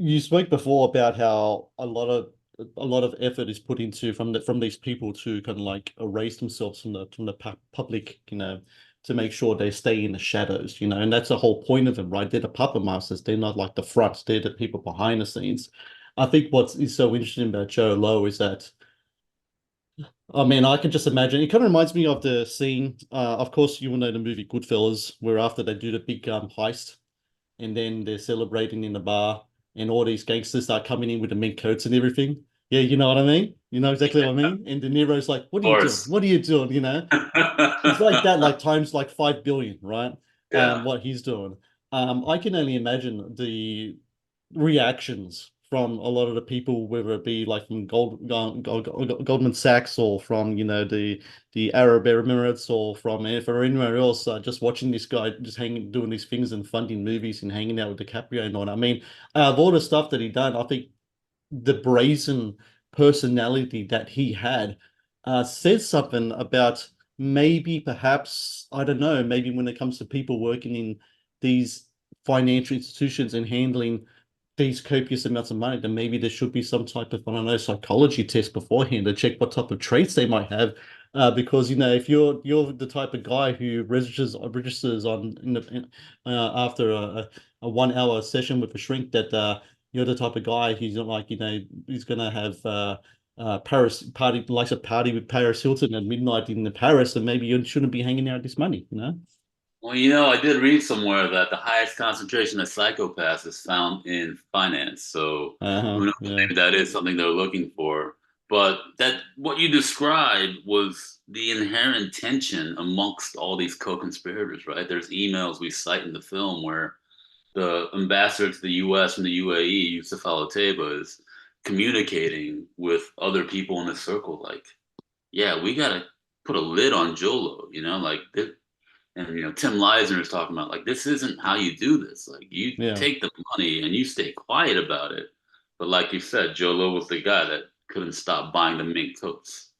You spoke before about how a lot of effort is put into from these people to kind of like erase themselves from the public, to make sure they stay in the shadows, and that's the whole point of them, right? They're the puppet masters. They're not like the front. They're the people behind the scenes. I think what is so interesting about Joe Low is that, I mean, I can just imagine. It kind of reminds me of the scene. Of course, you will know the movie Goodfellas, where after they do the big heist, and then they're celebrating in the bar, and all these gangsters start coming in with the mink coats and everything. Yeah, you know what I mean? You know exactly what I mean? And De Niro's like, "What are you doing? Course. What are you doing?" It's like that, like times like 5 billion, right? Yeah. What he's doing. I can only imagine the reactions from a lot of the people, whether it be like from Goldman Sachs, or from the Arab Emirates, or from for anywhere else, just watching this guy just hanging, doing these things and funding movies and hanging out with DiCaprio and all that. I mean, of all the stuff that he done, I think the brazen personality that he had says something about, maybe perhaps, I don't know, maybe when it comes to people working in these financial institutions and handling these copious amounts of money, then maybe there should be some type of, I don't know, psychology test beforehand to check what type of traits they might have. Because if you're the type of guy who registers on after a 1 hour session with a shrink, that you're the type of guy who's not like, he's gonna have Paris party, likes a party with Paris Hilton at midnight in the Paris, and maybe you shouldn't be hanging out with this money. Well, I did read somewhere that the highest concentration of psychopaths is found in finance. So Uh-huh. who knows? Yeah. Maybe that is something they're looking for. But that what you described was the inherent tension amongst all these co-conspirators, right? There's emails we cite in the film where the ambassador to the U.S. from the UAE, Yusuf Al-Otaiba, is communicating with other people in the circle, like, yeah, we gotta put a lid on Jho Low, like this. And Tim Leisner is talking about, like, this isn't how you do this. Like, you Yeah. take the money and you stay quiet about it. But like you said, Jho Low was the guy that couldn't stop buying the mink coats.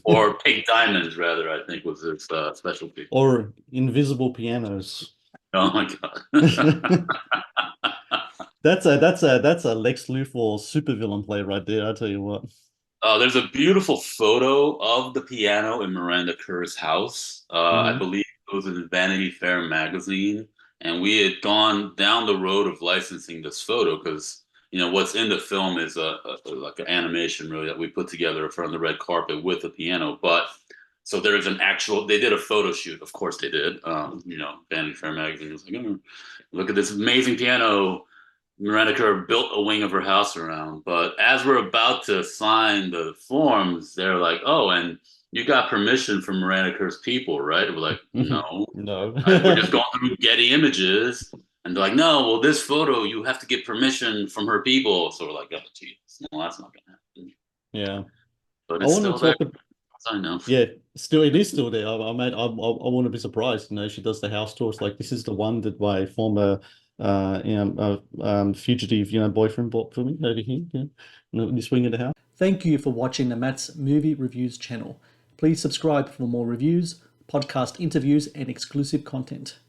Or pink diamonds, rather, I think was his specialty. Or invisible pianos. Oh my god. That's a Lex Luthor supervillain play right there. I tell you what. There's a beautiful photo of the piano in Miranda Kerr's house. I Hmm. believe it was in Vanity Fair magazine, and we had gone down the road of licensing this photo because what's in the film is like an animation really that we put together for on the red carpet with the piano. But so there's an actual. They did a photo shoot, of course they did. Vanity Fair magazine was like, oh, look at this amazing piano Miranda Kerr built a wing of her house around. But as we're about to sign the forms, they're like, "Oh, and you got permission from Miranda Kerr's people, right?" We're like, "No, No. we're just going through Getty Images." And they're like, "No, well, this photo you have to get permission from her people." So we're like, "Oh, geez, no, that's not gonna happen." Yeah. But I it's want to still there, talk. as I know. Yeah, still it is still there. I wouldn't be surprised. She does the house tours. Like, this is the one that my former fugitive boyfriend bought for me over here. Yeah, in this wing of the house. Thank you for watching the Matt's Movie Reviews channel. Please subscribe for more reviews, podcast interviews, and exclusive content.